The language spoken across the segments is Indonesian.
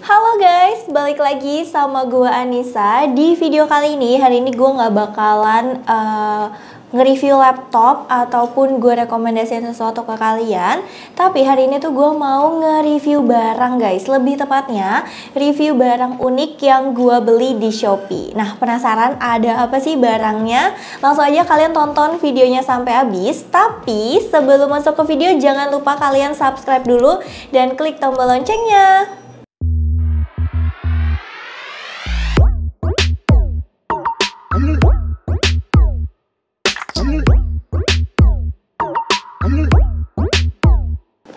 Halo guys, balik lagi sama gue Anissa. Di video kali ini, hari ini gue nggak bakalan nge-review laptop ataupun gue rekomendasiin sesuatu ke kalian. Tapi hari ini tuh gue mau nge-review barang guys. Lebih tepatnya, review barang unik yang gue beli di Shopee. Nah, penasaran ada apa sih barangnya? Langsung aja kalian tonton videonya sampai habis. Tapi sebelum masuk ke video, jangan lupa kalian subscribe dulu dan klik tombol loncengnya.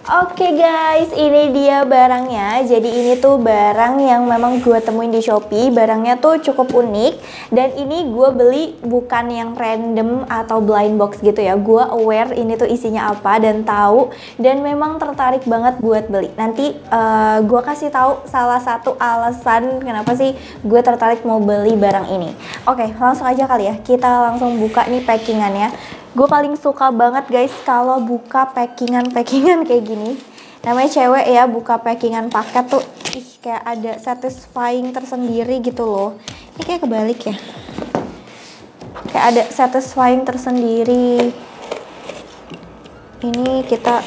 Oke guys, ini dia barangnya. Jadi ini tuh barang yang memang gue temuin di Shopee. Barangnya tuh cukup unik. Dan ini gue beli bukan yang random atau blind box gitu ya. Gue aware ini tuh isinya apa dan tahu. Dan memang tertarik banget buat beli. Nanti gue kasih tahu salah satu alasan kenapa sih gue tertarik mau beli barang ini. Oke, langsung aja kali ya. Kita langsung buka nih packingannya. Gue paling suka banget guys kalau buka packingan kayak gini. Namanya cewek ya, buka packingan paket tuh kayak ada satisfying tersendiri gitu loh. Ini kayak kebalik ya. Kayak ada satisfying tersendiri. Ini kita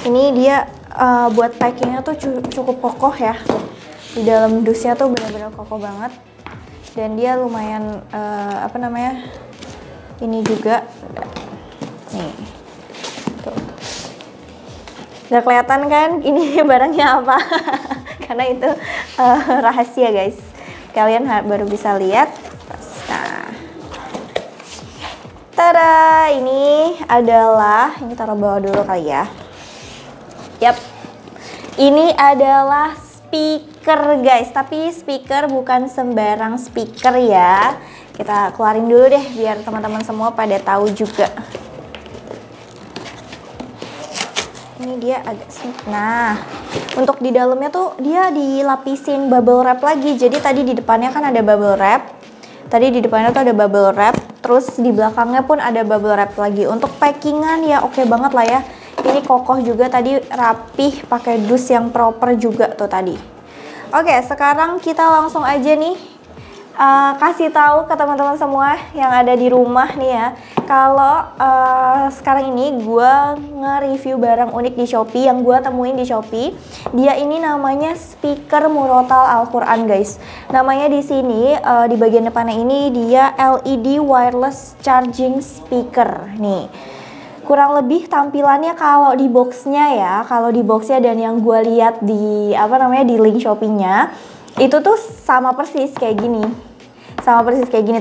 ini dia buat packingnya tuh cukup kokoh ya. Di dalam dusnya tuh benar-benar kokoh banget, dan dia lumayan ini juga nih tuh. Udah kelihatan kan ini barangnya apa? Karena itu rahasia guys, kalian baru bisa lihat. Nah, tada, ini adalah, ini taruh bawah dulu kali ya. Yap, ini adalah speaker guys, tapi speaker bukan sembarang speaker ya. Kita keluarin dulu deh biar teman-teman semua pada tahu juga. Ini dia agak nah, untuk di dalamnya tuh dia dilapisin bubble wrap lagi. Jadi tadi di depannya kan ada bubble wrap. Tadi di depannya tuh ada bubble wrap, terus di belakangnya pun ada bubble wrap lagi. Untuk packingan ya oke banget lah ya. Ini kokoh juga, tadi rapih, pakai dus yang proper juga tuh tadi. Oke, sekarang kita langsung aja nih kasih tahu ke teman-teman semua yang ada di rumah nih ya. Kalau sekarang ini gue nge-review barang unik di Shopee yang gue temuin di Shopee. Dia ini namanya speaker murotal Al-Quran guys. Namanya di sini di bagian depannya ini dia LED wireless charging speaker nih. Kurang lebih tampilannya kalau di boxnya ya, dan yang gue lihat di di link Shopee-nya itu tuh sama persis kayak gini,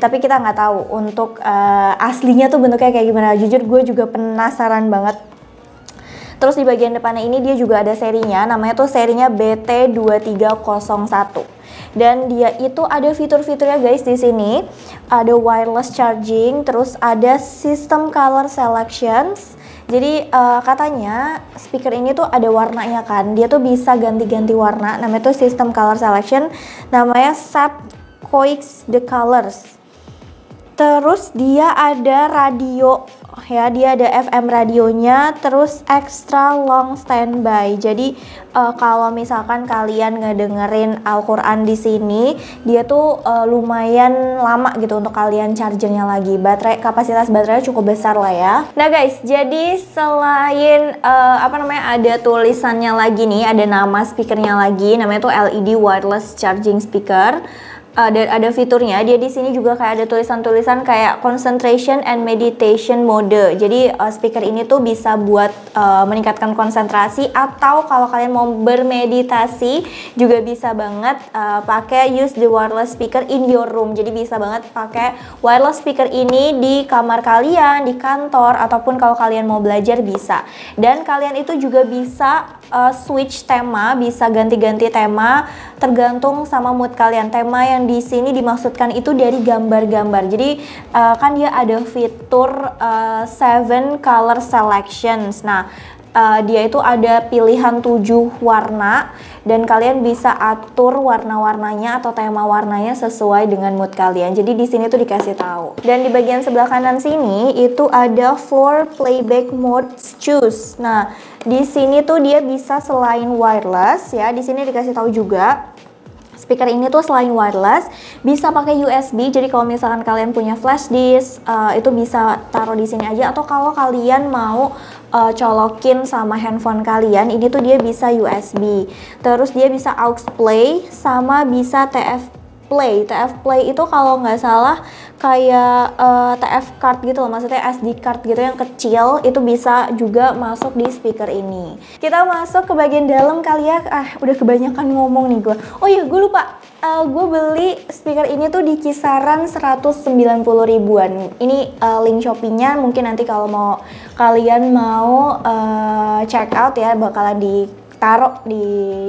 tapi kita nggak tahu untuk aslinya tuh bentuknya kayak gimana. Jujur gue juga penasaran banget. Terus di bagian depannya ini dia juga ada serinya, namanya tuh serinya BT2301. Dan dia itu ada fitur-fiturnya guys di sini. Ada wireless charging, terus ada system color selections. Jadi katanya speaker ini tuh ada warnanya kan. Dia tuh bisa ganti-ganti warna. Namanya tuh system color selection. Namanya set coix the colors. Terus dia ada radio ya, dia ada FM radionya, terus extra long standby. Jadi kalau misalkan kalian ngedengerin Al-Quran di sini, dia tuh lumayan lama gitu untuk kalian chargernya lagi. Kapasitas baterainya cukup besar lah ya. Nah guys, jadi selain ada tulisannya lagi nih, ada nama speakernya lagi, namanya tuh LED wireless charging speaker. Ada fiturnya, dia di sini juga kayak ada tulisan-tulisan kayak concentration and meditation mode. Jadi speaker ini tuh bisa buat meningkatkan konsentrasi, atau kalau kalian mau bermeditasi juga bisa banget pakai use the wireless speaker in your room. Jadi bisa banget pakai wireless speaker ini di kamar kalian, di kantor, ataupun kalau kalian mau belajar bisa. Dan kalian itu juga bisa switch tema, bisa ganti-ganti tema tergantung sama mood kalian. Tema yang di sini dimaksudkan itu dari gambar-gambar. Jadi kan dia ada fitur 7 color selections. Nah, Dia itu ada pilihan 7 warna dan kalian bisa atur warna-warnanya atau tema warnanya sesuai dengan mood kalian. Jadi di sini tuh dikasih tahu. Dan di bagian sebelah kanan sini itu ada 4 playback modes choose. Nah, di sini tuh dia bisa selain wireless ya, di sini dikasih tahu juga. Speaker ini tuh selain wireless bisa pakai USB. Jadi kalau misalkan kalian punya flash disk itu bisa taruh di sini aja, atau kalau kalian mau colokin sama handphone kalian, ini tuh dia bisa USB. Terus dia bisa aux play sama bisa TF Play. TF Play itu kalau nggak salah kayak TF card gitu loh, maksudnya SD card gitu yang kecil, itu bisa juga masuk di speaker ini. Kita masuk ke bagian dalam kali ya. Udah kebanyakan ngomong nih gue. Oh iya, gue lupa. Gue beli speaker ini tuh di kisaran 190 ribuan. Ini link Shopee-nya mungkin nanti kalau kalian mau check out ya, bakalan taruh di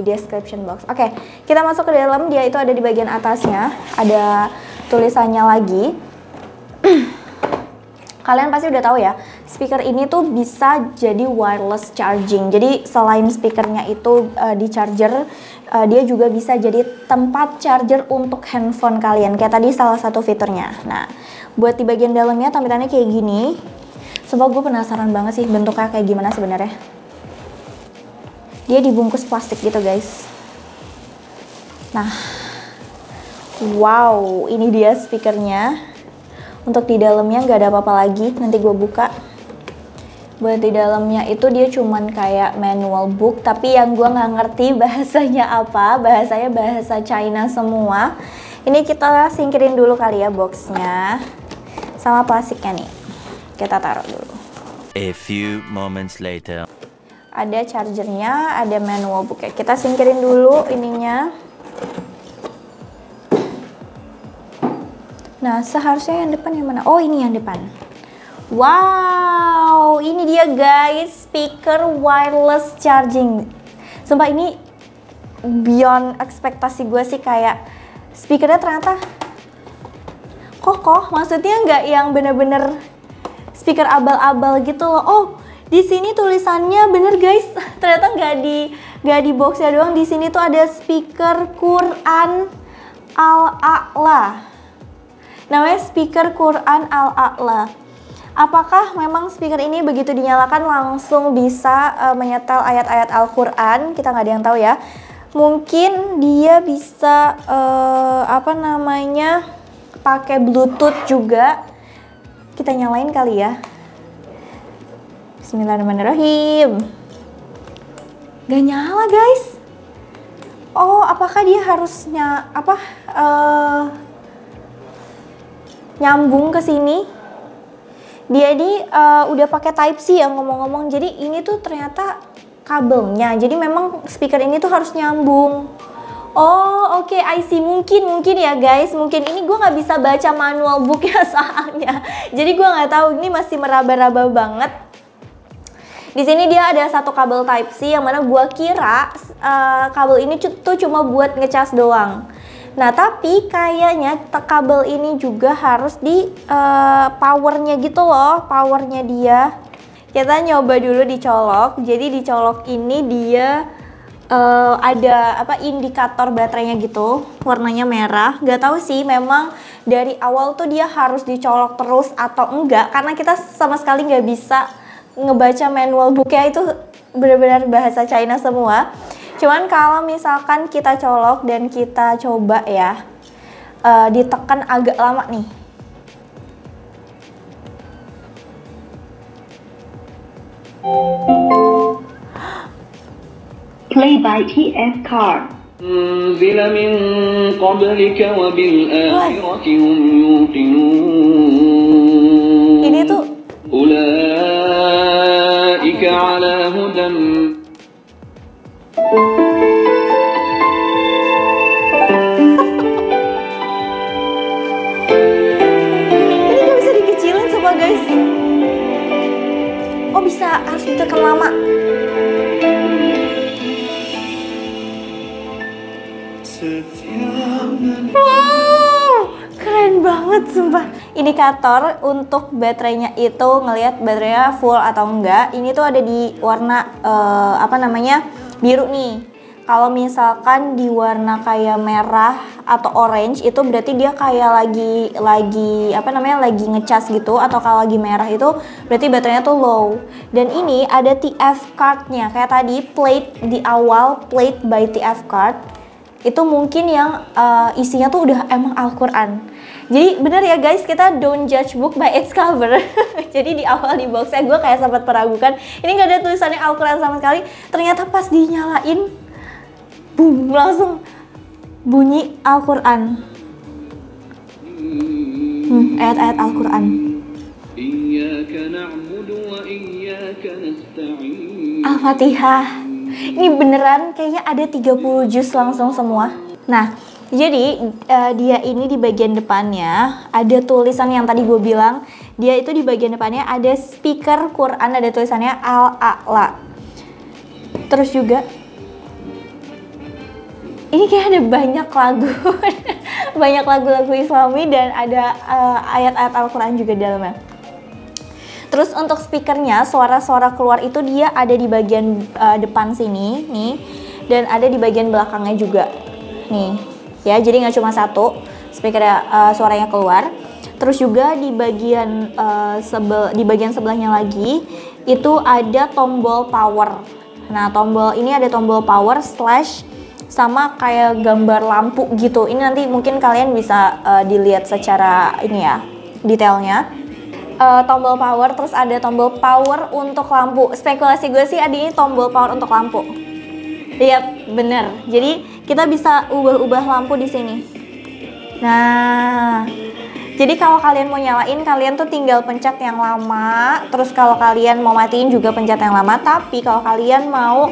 description box. Oke, kita masuk ke dalam. Dia itu ada di bagian atasnya, ada tulisannya lagi. Kalian pasti udah tahu ya, speaker ini tuh bisa jadi wireless charging. Jadi selain speakernya itu di charger, dia juga bisa jadi tempat charger untuk handphone kalian. Kayak tadi salah satu fiturnya. Nah, buat di bagian dalamnya tampilannya kayak gini. Sebab gue penasaran banget sih bentuknya kayak gimana sebenarnya. Dia dibungkus plastik gitu guys. Nah, wow, ini dia speakernya. Untuk di dalamnya nggak ada apa-apa lagi, nanti gue buka. Buat di dalamnya itu dia cuman kayak manual book, tapi yang gue nggak ngerti bahasanya apa. Bahasanya bahasa China semua. Ini kita singkirin dulu kali ya boxnya. Sama plastiknya nih, kita taruh dulu. A few moments later. Ada chargernya, ada manual booknya. Kita singkirin dulu ininya. Nah, seharusnya yang depan yang mana? Oh, ini yang depan. Wow, ini dia guys, speaker wireless charging. Sumpah ini beyond ekspektasi gue sih, kayak speakernya ternyata kokoh. Maksudnya nggak yang bener-bener speaker abal-abal gitu loh. Oh, di sini tulisannya bener guys, ternyata nggak di boxnya doang. Di sini tuh ada speaker Quran Al-A'la. Namanya speaker Quran Al-A'la. Apakah memang speaker ini begitu dinyalakan langsung bisa menyetel ayat-ayat Al-Quran? Kita nggak ada yang tahu ya. Mungkin dia bisa pakai Bluetooth juga. Kita nyalain kali ya. Bismillahirrahmanirrahim. Gak nyala guys. Oh, apakah dia harusnya nyambung ke sini? Dia udah pakai Type C ya ngomong-ngomong. Jadi ini tuh ternyata kabelnya. Jadi memang speaker ini tuh harus nyambung. Oh, oke, I see. Mungkin ya guys. Mungkin ini gue nggak bisa baca manual booknya soalnya. Jadi gue nggak tahu. Ini masih meraba-raba banget. Di sini dia ada satu kabel Type C yang mana gua kira kabel ini tuh cuma buat ngecas doang. Nah, tapi kayaknya kabel ini juga harus di powernya gitu loh, powernya dia. Kita nyoba dulu dicolok. Jadi dicolok ini dia ada indikator baterainya gitu, warnanya merah. Gak tahu sih memang dari awal tuh dia harus dicolok terus atau enggak, karena kita sama sekali nggak bisa ngebaca manual booknya, itu benar-benar bahasa China semua. Cuman kalau misalkan kita colok dan kita coba ya, ditekan agak lama nih. Play by TF Card. أنزل من قبلك وبالآخرة هم يوقنون. Ini tuh أولئك على هدى. Ini gak bisa dikecilin semua guys. Oh, bisa, harus ditekan lama. Wow, keren banget sumpah. indikator untuk baterainya itu ngelihat baterainya full atau enggak. Ini tuh ada di warna biru nih. Kalau misalkan di warna kayak merah atau orange itu berarti dia kayak lagi ngecas gitu, atau kalau lagi merah itu berarti baterainya tuh low. Dan ini ada TF cardnya kayak tadi, plate di awal, plate by TF card. Itu mungkin yang isinya tuh udah emang Al-Quran. Jadi bener ya guys, kita don't judge book by its cover. Jadi di awal di boxnya gue kayak sempat meragukan, ini gak ada tulisannya Al-Quran sama sekali. Ternyata pas dinyalain, boom, langsung bunyi Al-Quran. Ayat-ayat Al-Quran. Al-Fatihah. Ini beneran kayaknya ada 30 juz langsung semua. Nah, jadi dia ini di bagian depannya ada tulisan yang tadi gue bilang. Dia itu di bagian depannya ada speaker Quran, ada tulisannya Al-A'la. Terus juga ini kayak ada banyak lagu, banyak lagu-lagu Islami dan ada ayat-ayat Al-Quran juga di dalamnya. Terus untuk speakernya, suara-suara keluar itu dia ada di bagian depan sini, nih, dan ada di bagian belakangnya juga, nih, ya. Jadi nggak cuma satu speakernya, suaranya keluar. Terus juga di bagian sebelahnya lagi itu ada tombol power. Nah, ini ada tombol power slash sama kayak gambar lampu gitu. Ini nanti mungkin kalian bisa dilihat secara ini ya, detailnya. Tombol power, terus ada tombol power untuk lampu. Spekulasi gue sih ada ini tombol power untuk lampu. Iya, bener. Jadi kita bisa ubah-ubah lampu di sini. Nah, jadi kalau kalian mau nyalain, kalian tuh tinggal pencet yang lama. Terus kalau kalian mau matiin juga pencet yang lama. Tapi kalau kalian mau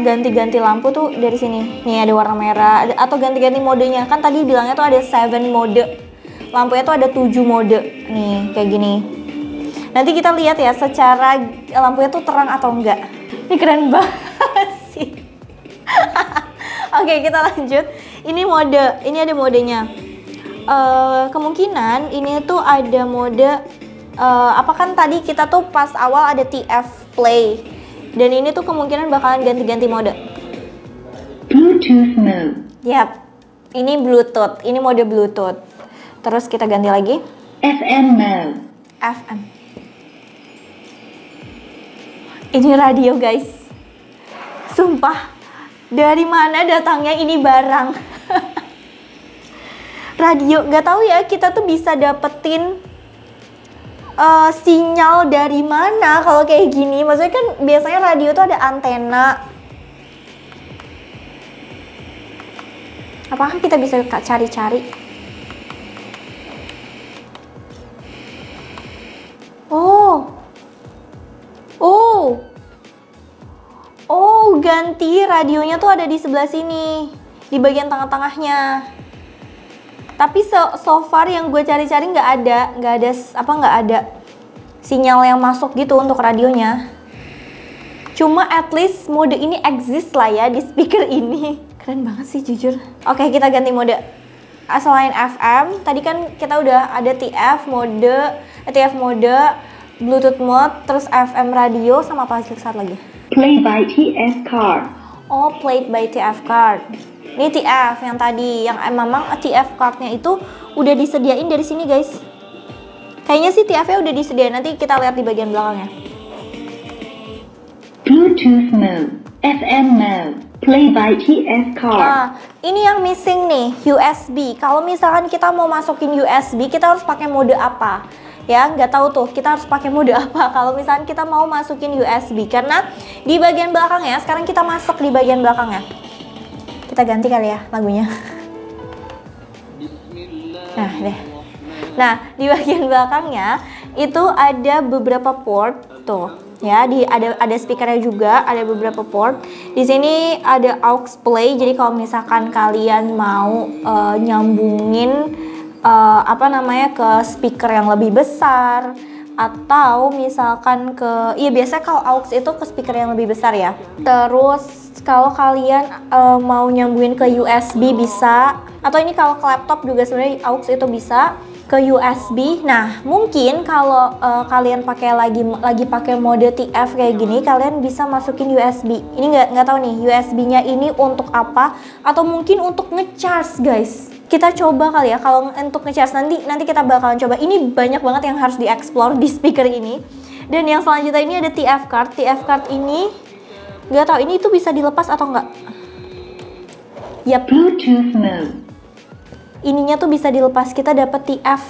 ganti-ganti lampu tuh dari sini. Nih ada warna merah, atau ganti-ganti modenya. Kan tadi bilangnya tuh ada 7 mode. Lampunya tuh ada 7 mode. Nih, kayak gini. Nanti kita lihat ya secara lampunya tuh terang atau enggak. Ini keren banget sih. Oke, kita lanjut. Ini mode, ini ada modenya. Kemungkinan ini tuh ada mode apa kan tadi kita tuh pas awal ada TF play. Dan ini tuh kemungkinan bakalan ganti-ganti mode. Bluetooth mode. Yap, ini Bluetooth, ini mode Bluetooth. Terus kita ganti lagi. FM mode. FM. Ini radio guys. Sumpah, dari mana datangnya ini barang? Radio, nggak tahu ya, kita tuh bisa dapetin sinyal dari mana kalau kayak gini. Maksudnya kan biasanya radio tuh ada antena. Apakah kita bisa cari-cari? Oh, ganti radionya tuh ada di sebelah sini, di bagian tengah-tengahnya. Tapi so far yang gue cari-cari nggak ada sinyal yang masuk gitu untuk radionya. Cuma at least mode ini exist lah ya di speaker ini. Keren banget sih jujur. Oke, kita ganti mode. Selain FM, tadi kan kita udah ada TF mode, Bluetooth mode, terus FM radio, sama apa satu lagi? Play by TF card. Oh, played by TF card. Ini TF yang tadi, yang memang TF cardnya itu udah disediain dari sini guys. Kayaknya sih TF-nya udah disediain, nanti kita lihat di bagian belakangnya. Bluetooth mode, FM mode, play by TF card. Nah, ini yang missing nih, USB. Kalau misalkan kita mau masukin USB, kita harus pakai mode apa? Ya, nggak tahu tuh kita harus pakai mode apa kalau misalkan kita mau masukin USB. Karena di bagian belakangnya, sekarang kita masuk di bagian belakangnya. Kita ganti kali ya lagunya. Nah, deh. Nah, di bagian belakangnya itu ada beberapa port tuh. Ya, ada speakernya juga, ada beberapa port. Di sini ada aux play. Jadi kalau misalkan kalian mau nyambungin ke speaker yang lebih besar, atau misalkan biasanya kalau aux itu ke speaker yang lebih besar ya. Terus kalau kalian mau nyambungin ke USB bisa, atau ini kalau ke laptop juga sebenarnya aux itu bisa. ke USB. Nah, mungkin kalau kalian lagi pakai mode TF kayak gini, kalian bisa masukin USB. Ini nggak tahu nih USB-nya ini untuk apa, atau mungkin untuk ngecharge, guys. Kita coba kali ya, kalau untuk ngecharge nanti kita bakalan coba. Ini banyak banget yang harus dieksplor di speaker ini. Dan yang selanjutnya ini ada TF card. TF card ini nggak tahu ini tuh bisa dilepas atau enggak. Yap. Bluetooth mode. Ininya tuh bisa dilepas, kita dapat TF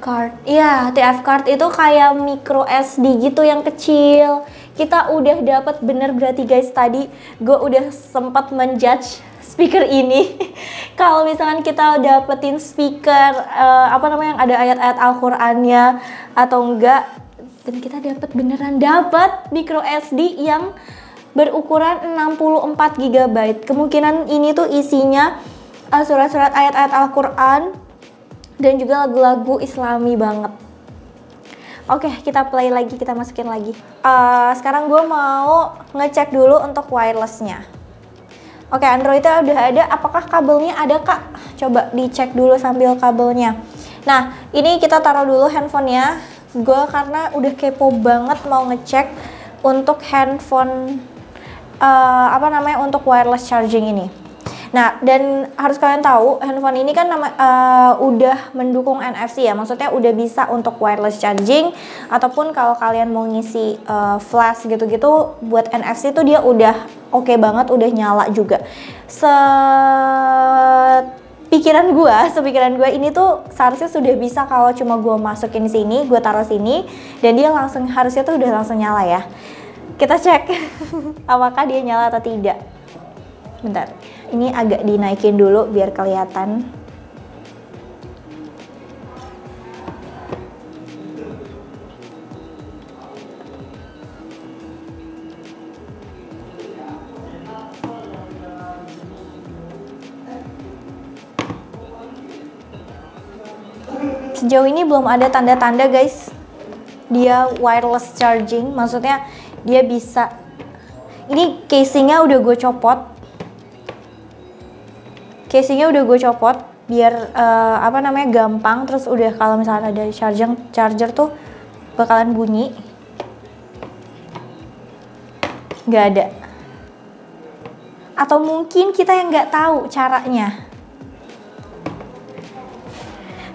card. Iya, TF card itu kayak micro SD gitu yang kecil. Kita udah dapat bener berarti guys, tadi gue udah sempat menjudge speaker ini. Kalau misalkan kita dapetin speaker yang ada ayat-ayat Al-Qur'annya atau enggak, dan kita beneran dapat micro SD yang berukuran 64 GB. Kemungkinan ini tuh isinya surat-surat ayat-ayat Al-Quran dan juga lagu-lagu Islami banget. Oke, kita play lagi, kita masukin lagi. Sekarang gue mau ngecek dulu untuk wirelessnya. Oke, Androidnya udah ada. Apakah kabelnya ada, Kak? Coba dicek dulu sambil kabelnya. Nah, ini kita taruh dulu handphonenya. Gue karena udah kepo banget mau ngecek untuk handphone untuk wireless charging ini. Nah, dan harus kalian tahu handphone ini kan udah mendukung NFC ya, maksudnya udah bisa untuk wireless charging, ataupun kalau kalian mau ngisi flash gitu-gitu buat NFC tuh dia udah oke banget, udah nyala juga. Sepikiran gue ini tuh seharusnya sudah bisa kalau cuma gue masukin sini, gue taruh sini, dan dia harusnya tuh udah langsung nyala ya. Kita cek apakah dia nyala atau tidak. Bentar, ini agak dinaikin dulu biar kelihatan. Sejauh ini belum ada tanda-tanda guys dia wireless charging, maksudnya dia bisa. Ini casingnya udah gue copot. Casingnya udah gue copot biar gampang. Terus udah kalau misalnya ada charger tuh bakalan bunyi. Nggak ada. Atau mungkin kita yang nggak tahu caranya.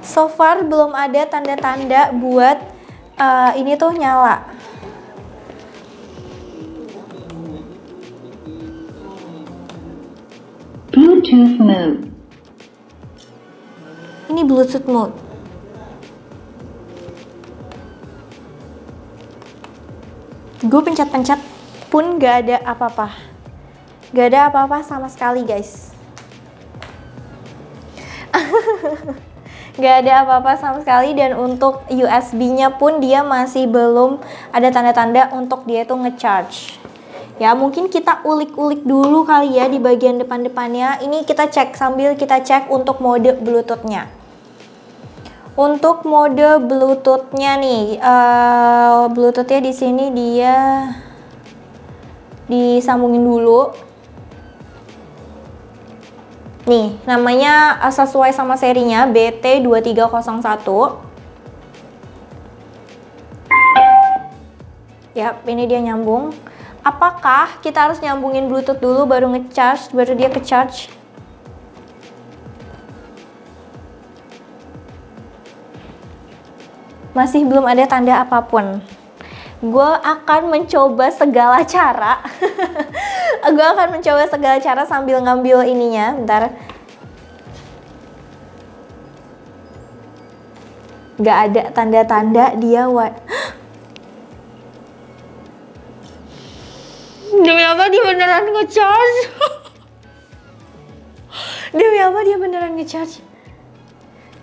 So far belum ada tanda-tanda buat ini tuh nyala. Bluetooth mode. Ini Bluetooth mode. Gue pencet-pencet pun gak ada apa-apa. Gak ada apa-apa sama sekali guys. Gak ada apa-apa sama sekali, dan untuk USB-nya pun dia masih belum ada tanda-tanda untuk dia itu ngecharge. Ya mungkin kita ulik-ulik dulu kali ya di bagian depan-depannya. Ini kita cek sambil kita cek untuk mode Bluetooth-nya. Untuk mode Bluetooth-nya nih, Bluetooth-nya di sini dia disambungin dulu. Nih, namanya sesuai sama serinya BT2301. Yap, ini dia nyambung. Apakah kita harus nyambungin Bluetooth dulu baru ngecharge, baru dia ke-charge? Masih belum ada tanda apapun. Gue akan mencoba segala cara. Gue akan mencoba segala cara sambil ngambil ininya. Bentar. Gak ada tanda-tanda dia. Demi apa dia beneran ngecharge? Demi apa dia beneran ngecharge?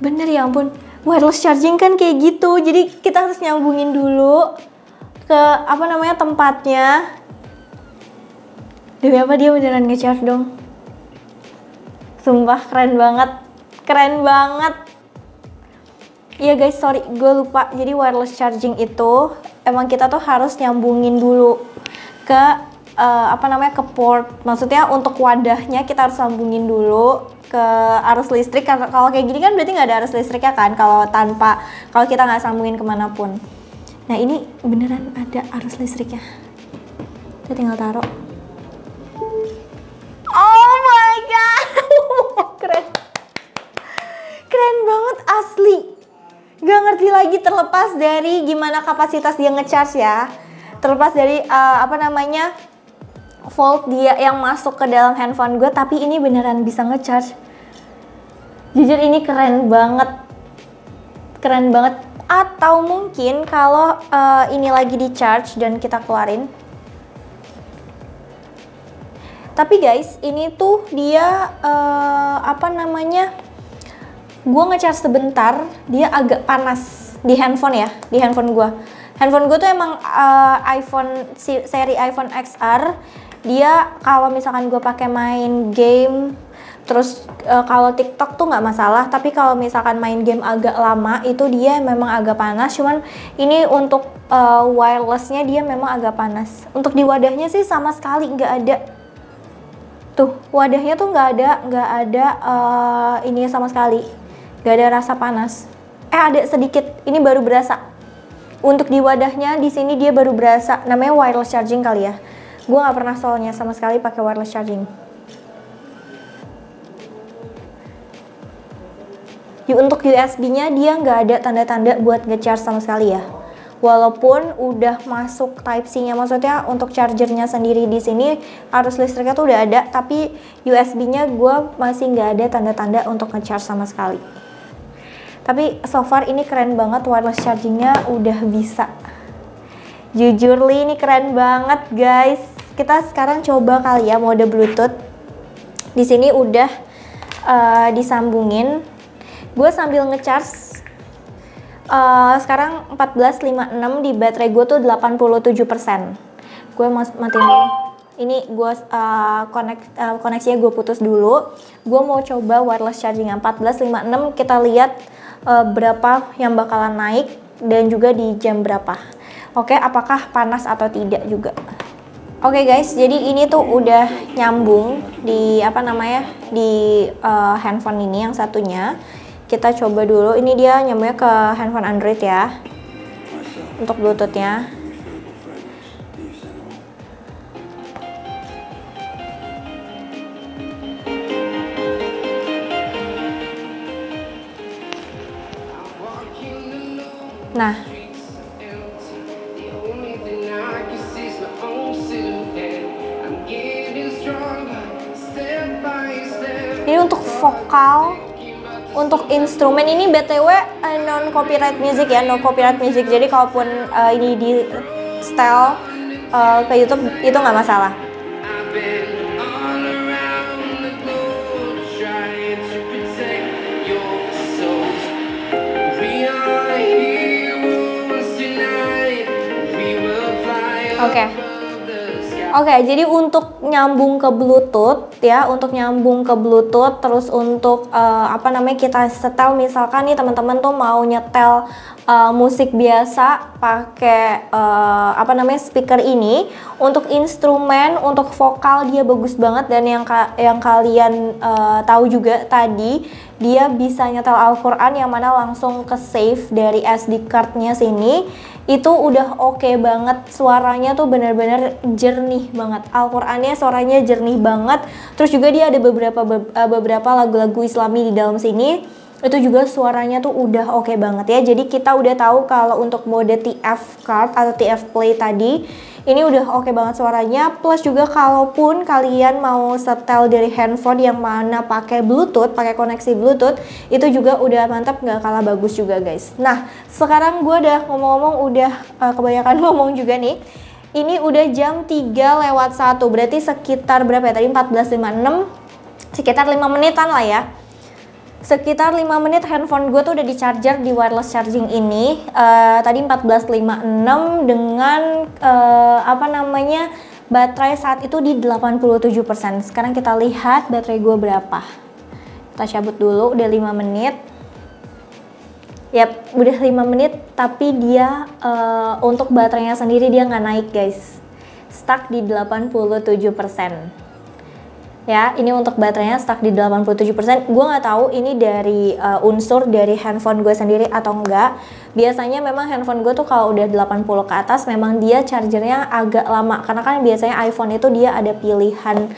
Bener ya ampun. Wireless charging kan kayak gitu. Jadi kita harus nyambungin dulu ke tempatnya. Demi apa dia beneran ngecharge dong? Sumpah keren banget. Keren banget. Iya guys, sorry gue lupa. Jadi wireless charging itu emang kita tuh harus nyambungin dulu ke ke port. Maksudnya untuk wadahnya kita harus sambungin dulu ke arus listrik. Kalau kayak gini kan berarti nggak ada arus listriknya kan, kalau kita nggak sambungin kemanapun. Nah ini beneran ada arus listriknya. Kita tinggal taruh. Oh my god, keren banget asli. Gak ngerti lagi, terlepas dari gimana kapasitas dia ngecharge ya, terlepas dari volt dia yang masuk ke dalam handphone gue, tapi ini beneran bisa ngecharge. Jujur ini keren banget. Atau mungkin kalau ini lagi di charge dan kita keluarin. Tapi guys, ini tuh dia gue ngecharge sebentar, dia agak panas di handphone ya, di handphone gue. Handphone gue tuh emang seri iPhone XR. Dia kalau misalkan gue pakai main game, terus kalau TikTok tuh nggak masalah. Tapi kalau misalkan main game agak lama, itu dia memang agak panas. Cuman ini untuk wirelessnya dia memang agak panas. Untuk di wadahnya sih sama sekali nggak ada. Tuh wadahnya tuh nggak ada ini sama sekali. Nggak ada rasa panas. Ada sedikit. Ini baru berasa. Untuk di wadahnya di sini dia baru berasa. Namanya wireless charging kali ya. Gue nggak pernah soalnya sama sekali pakai wireless charging. Untuk USB-nya dia nggak ada tanda-tanda buat nge-charge sama sekali ya. Walaupun udah masuk Type-C-nya, maksudnya untuk chargernya sendiri di sini arus listriknya tuh udah ada, tapi USB-nya gue masih nggak ada tanda-tanda untuk nge-charge sama sekali. Tapi so far ini keren banget, wireless chargingnya udah bisa. Jujur Li, ini keren banget guys. Kita sekarang coba kali ya mode Bluetooth. Di sini udah disambungin. Gue sambil ngecharge. Sekarang 14.56, di baterai gue tuh 87%. Gue matiin dulu. Ini gue koneksinya gue putus dulu. Gue mau coba wireless charging 14.56. Kita lihat berapa yang bakalan naik dan juga di jam berapa. Oke, apakah panas atau tidak juga. Oke guys, jadi ini tuh udah nyambung di di handphone ini yang satunya. Kita coba dulu, ini dia nyambungnya ke handphone Android ya. Untuk Bluetooth-nya. Nah, ini untuk vokal, untuk instrumen ini BTW non copyright music ya, no copyright music. Jadi kalaupun ini di style ke YouTube itu nggak masalah. Oke, jadi untuk nyambung ke Bluetooth ya, terus untuk kita setel, misalkan nih teman-teman tuh mau nyetel musik biasa pakai speaker ini, untuk instrumen, untuk vokal dia bagus banget. Dan yang kalian tahu juga tadi, dia bisa nyetel Al-Quran yang mana langsung ke save dari SD card-nya sini. Itu udah oke banget, suaranya tuh bener-bener jernih banget. Al-Qur'annya suaranya jernih banget. Terus juga dia ada beberapa lagu-lagu Islami di dalam sini. Itu juga suaranya tuh udah oke banget ya. Jadi kita udah tahu kalau untuk mode TF card atau TF play tadi, ini udah oke banget suaranya. Plus juga kalaupun kalian mau setel dari handphone yang mana pakai Bluetooth, pakai koneksi Bluetooth, itu juga udah mantap, nggak kalah bagus juga guys. Nah, sekarang gue udah ngomong-ngomong, udah kebanyakan ngomong juga nih. Ini udah jam 3:01, berarti sekitar berapa ya tadi, 14.56, sekitar 5 menitan lah ya. Sekitar 5 menit handphone gue tuh udah di charger di wireless charging ini. Tadi 14.56 dengan baterai saat itu di 87%. Sekarang kita lihat baterai gue berapa. Kita cabut dulu, udah 5 menit. Yap, udah 5 menit, tapi dia untuk baterainya sendiri dia nggak naik guys. Stuck di 87%. ya. Ini untuk baterainya stuck di 87%. Gue nggak tahu ini dari unsur dari handphone gue sendiri atau enggak. Biasanya memang handphone gue tuh kalau udah 80 ke atas memang dia chargernya agak lama, karena kan biasanya iPhone itu dia ada pilihan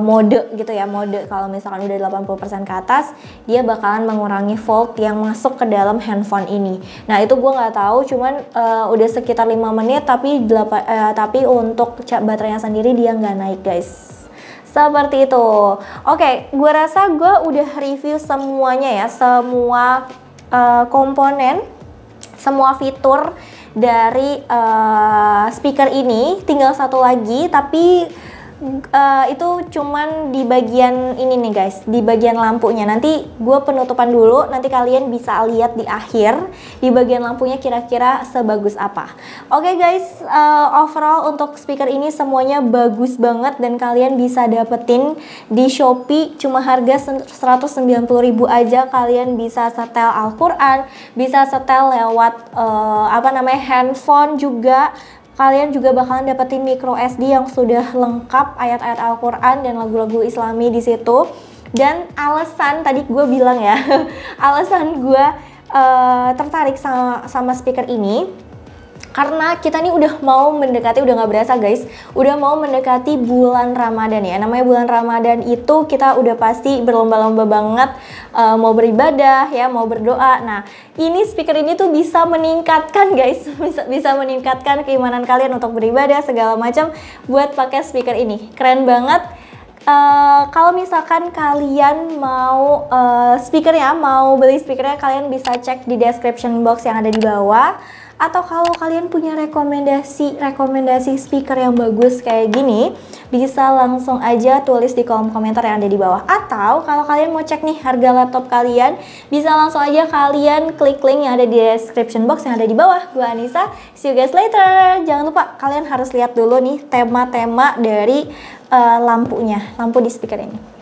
mode gitu ya, mode kalau misalkan udah 80% ke atas dia bakalan mengurangi volt yang masuk ke dalam handphone ini. Nah itu gue nggak tahu, cuman udah sekitar 5 menit tapi untuk baterainya sendiri dia nggak naik guys. Seperti itu. Oke, gue rasa gue udah review semuanya ya, semua komponen, semua fitur dari speaker ini. Tinggal satu lagi, tapi itu cuman di bagian ini nih guys, di bagian lampunya. Nanti gue penutupan dulu, nanti kalian bisa lihat di akhir di bagian lampunya kira-kira sebagus apa. Oke guys, overall untuk speaker ini semuanya bagus banget dan kalian bisa dapetin di Shopee cuma harga 190.000 aja. Kalian bisa setel Al-Quran, bisa setel lewat handphone juga. Kalian juga bakalan dapetin micro SD yang sudah lengkap ayat-ayat Al-Quran dan lagu-lagu Islami di situ. Dan alasan tadi gue bilang ya, alasan gue tertarik sama speaker ini karena kita nih udah mau mendekati, udah nggak berasa guys, udah mau mendekati bulan Ramadan ya. Namanya bulan Ramadan itu kita udah pasti berlomba-lomba banget mau beribadah ya, mau berdoa. Nah ini speaker ini tuh bisa meningkatkan guys, bisa meningkatkan keimanan kalian untuk beribadah segala macam buat pakai speaker ini. Keren banget. Kalau misalkan kalian mau speakernya, mau beli speakernya, kalian bisa cek di description box yang ada di bawah. Atau kalau kalian punya rekomendasi speaker yang bagus kayak gini, bisa langsung aja tulis di kolom komentar yang ada di bawah. Atau kalau kalian mau cek nih harga laptop kalian, bisa langsung aja kalian klik link yang ada di description box yang ada di bawah. Gue Anissa, see you guys later. Jangan lupa kalian harus lihat dulu nih tema-tema dari lampu di speaker ini.